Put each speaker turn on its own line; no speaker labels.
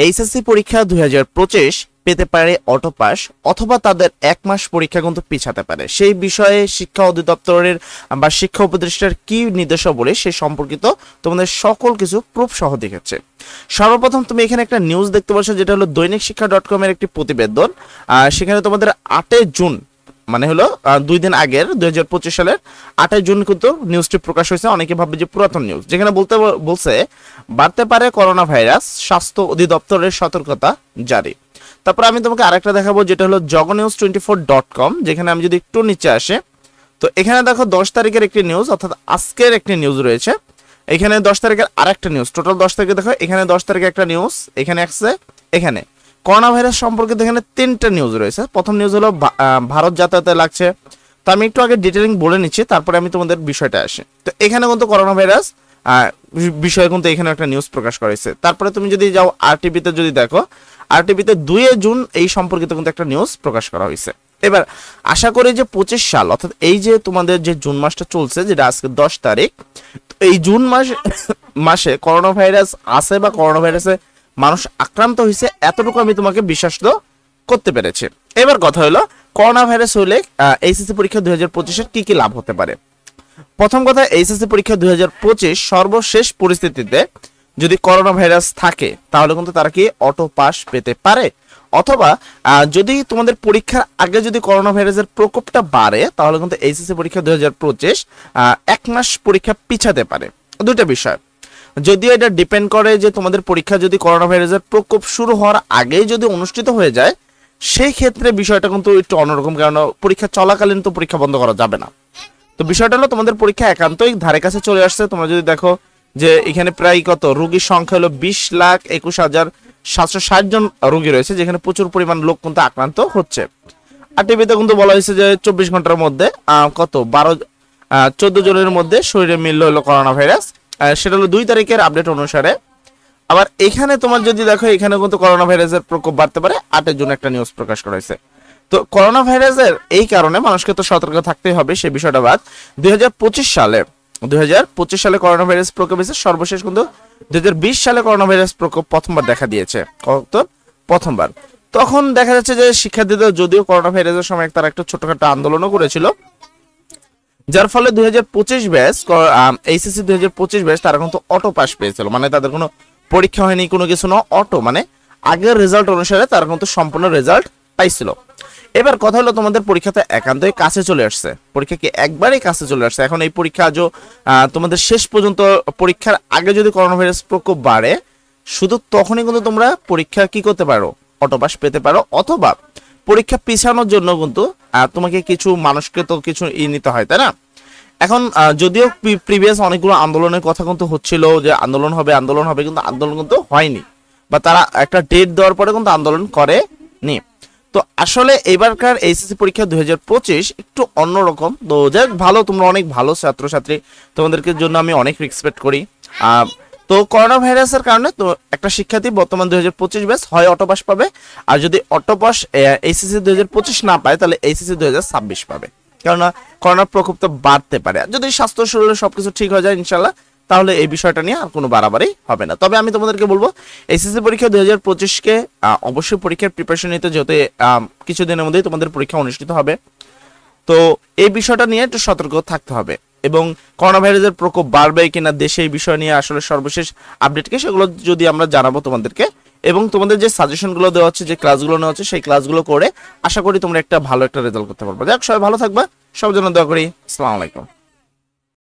HSC পরীক্ষা 2025 পেতে পারে অটো পাস অথবা তাদের 1 মাস পরীক্ষা কিন্তু পিছাতে পারে। সেই বিষয়ে শিক্ষা অধিদপ্তরের বা শিক্ষা উপদেষ্টার কি নির্দেশাবলী সে সম্পর্কিত তোমাদের সকল কিছু প্রুফ সহ দেখাচ্ছে। সর্বপ্রথম তুমি এখানে একটা নিউজ দেখতে পাচ্ছ, যেটা হলো দৈনিক শিক্ষা .com এর একটি প্রতিবেদন। সেখানে তোমাদের 8 জুন মানে হলো 2 দিন আগের 2025 সালের 8 জুন কিন্তু নিউজটি প্রকাশ হয়েছে। অনেকে ভাববে যে পুরাতন নিউজ, যেখানে বলছে বাড়তে পারে করোনা ভাইরাস, স্বাস্থ্য অধিদপ্তরের সতর্কতা জারি। তারপর আমি তোমাকে আরেকটা দেখাবো, যেটা হলো jognews24.com, যেখানে আমি যদি একটু নিচে আসে তো এখানে দেখো 10 তারিখের একটি নিউজ, অর্থাৎ আজকের একটি নিউজ রয়েছে। এখানে 10 তারিখের আরেকটা নিউজ, টোটাল 10 তারিখে দেখো এখানে 10 তারিখে একটা নিউজ, এখানে আসছে এখানে করোনা ভাইরাস সম্পর্কিত এখানে 3টা নিউজ রয়েছে। প্রথম নিউজ হলো ভারত যাতায়াতে লাগছে। তো আমি একটু আগে ডিটেইলিং বলে নিচ্ছি, তারপরে আমি তোমাদের বিষয়টা আসি। তো এখানে কিন্তু করোনা ভাইরাস বিষয়ে কিন্তু এখানে একটা নিউজ প্রকাশ করেছে। তারপরে তুমি যদি যাও আরটিভিতে, যদি দেখো আরটিভিতে 2 জুন এই সম্পর্কিত কিন্তু একটা নিউজ প্রকাশ করা হয়েছে। এবার আশা করি যে 25 সাল, অর্থাৎ এই যে তোমাদের যে জুন মাসটা চলছে, যেটা আজকে 10 তারিখ, এই জুন মাসে করোনা ভাইরাস আছে বা করোনা ভাইরাসে মানুষ আক্রান্ত হয়েছে, এতটুকু আমি তোমাকে বিশ্বাস করতে পেরেছি। এবার কথা হলো করোনা ভাইরাস হলে এইচএসসি পরীক্ষা 2025 এর কি কি লাভ হতে পারে। প্রথম কথা, এইচএসসি পরীক্ষা 2025 সর্বশেষ পরিস্থিতিতে যদি করোনা ভাইরাস থাকে তাহলে কিন্তু তারা কি অটো পাস পেতে পারে, অথবা যদি তোমাদের পরীক্ষার আগে যদি করোনা ভাইরাসের প্রকোপটা বাড়ে তাহলে কিন্তু এইচএসসি পরীক্ষা 2025 1 মাস পরীক্ষা পিছাতে পারে। দুইটা বিষয়, যদিও এটা ডিপেন্ড করে যে তোমাদের পরীক্ষা যদি করোনা ভাইরাসের প্রকোপ শুরু হওয়ার আগেই যদি অনুষ্ঠিত হয়ে যায়, সেই ক্ষেত্রে বিষয়টা কিন্তু একটু অন্যরকম, কারণ পরীক্ষা চলাকালীন তো পরীক্ষা বন্ধ করা যাবে না। তো বিষয়টা হলো তোমাদের পরীক্ষা একান্তই ধারে কাছে চলে আসছে। তোমরা যদি দেখো যে এখানে প্রায় কত রোগীর সংখ্যা হলো 20,21,760 জন রোগী রয়েছে, যেখানে প্রচুর পরিমাণ লোক কিন্তু আক্রান্ত হচ্ছে। আর টিভিতে কিন্তু বলা হয়েছে যে 24 ঘন্টার মধ্যে 14 জনের মধ্যে শরীরে মিলল হলো করোনা ভাইরাস। সেটা হলো 2 তারিখের আপডেট অনুসারে। আবার এখানে তোমার যদি দেখো এখানে কিন্তু করোনা ভাইরাসের প্রকোপ বাড়তে পারে, 8 জুন একটা নিউজ প্রকাশ করা হয়েছে। তো করোনা ভাইরাসের এই কারণে মানুষকে তো সতর্ক থাকতেই হবে, সেই বিষয়টা বাদ। 2025 সালে করোনা ভাইরাস প্রকোপ এসে সর্বশেষ কিন্তু 2020 সালে করোনা ভাইরাস প্রকোপ প্রথমবার দেখা দিয়েছে। প্রথমবার তখন দেখা যাচ্ছে যে শিক্ষার্থীদের যদিও করোনা ভাইরাসের সময় তারা একটা ছোটখাটো আন্দোলনও করেছিল, যার ফলে 2025 ব্যাচ এইচএসসি 2025 ব্যাচ তারা কিন্তু অটো পাস পেয়েছিল, মানে তাদের কোনো পরীক্ষা হয়নি, কোনো কিছু না, অটো মানে আগের রেজাল্ট অনুসারে তারা কিন্তু সম্পূর্ণ রেজাল্ট পাইছিল। এবার কথা হলো তোমাদের পরীক্ষাতে একান্তই কাছে চলে আসছে, পরীক্ষা কি একবারেই কাছে চলে আসছে। এখন এই পরীক্ষা তোমাদের শেষ পর্যন্ত পরীক্ষার আগে যদি করোনা ভাইরাস প্রকোপ বাড়ে, শুধু তখনই কিন্তু তোমরা পরীক্ষা কি করতে পারো, অটো পাস পেতে পারো, অথবা পরীক্ষা পিছানোর জন্য কিন্তু তোমাকে কিছু মানুষকে তো কিছু নিতে হয়, তাই না। এখন যদিও প্রিভিয়াস অনেকগুলো আন্দোলনের কথা কিন্তু হচ্ছিল যে আন্দোলন হবে, কিন্তু আন্দোলন কিন্তু হয়নি, বা তারা একটা ডেট দেওয়ার পরে কিন্তু আন্দোলন করেনি। তো আসলে এবারকার এইচএসসি পরীক্ষা 2025 একটু অন্যরকম। তো যাই ভালো, তোমরা অনেক ভালো ছাত্রছাত্রী, তোমাদেরকে জন্য আমি অনেক রেসপেক্ট করি। তো করোনা ভাইরাসের কারণে তো একটা শিক্ষার্থী বর্তমান 2025 ব্যাচ হয় অটো পাস পাবে, আর যদি অটো পাস এইচএসসি 2025 না পায় তাহলে এইচএসসি 2026 পাবে, কেননা করোনার প্রকোপ তো বাড়তে পারে। যদি স্বাস্থ্য শরীরে সবকিছু ঠিক হয়ে যায় ইনশাল্লাহ, তাহলে এই বিষয়টা নিয়ে আর কোনো বাড়াবাড়ি হবে না। তবে আমি তোমাদেরকে বলবো এইচএসসি পরীক্ষা 2025-কে অবশ্যই পরীক্ষার প্রিপারেশন নিতে, যেহেতু কিছুদিনের মধ্যেই তোমাদের পরীক্ষা অনুষ্ঠিত হবে। তো এই বিষয়টা নিয়ে একটু সতর্ক থাকতে হবে, এবং করোনা ভাইরাসের প্রকোপ বাড়বে কিনা দেশে এই বিষয় নিয়ে আসলে সর্বশেষ আপডেটকে সেগুলো যদি আমরা জানাবো তোমাদেরকে, এবং তোমাদের যে সাজেশনগুলো দেওয়া হচ্ছে, যে ক্লাসগুলো নেওয়া হচ্ছে, সেই ক্লাসগুলো করে আশা করি তোমরা একটা ভালো একটা রেজাল্ট করতে পারবে। যাক, সবাই ভালো থাকবা, সবার জন্য দোয়া করি। আসসালামু আলাইকুম।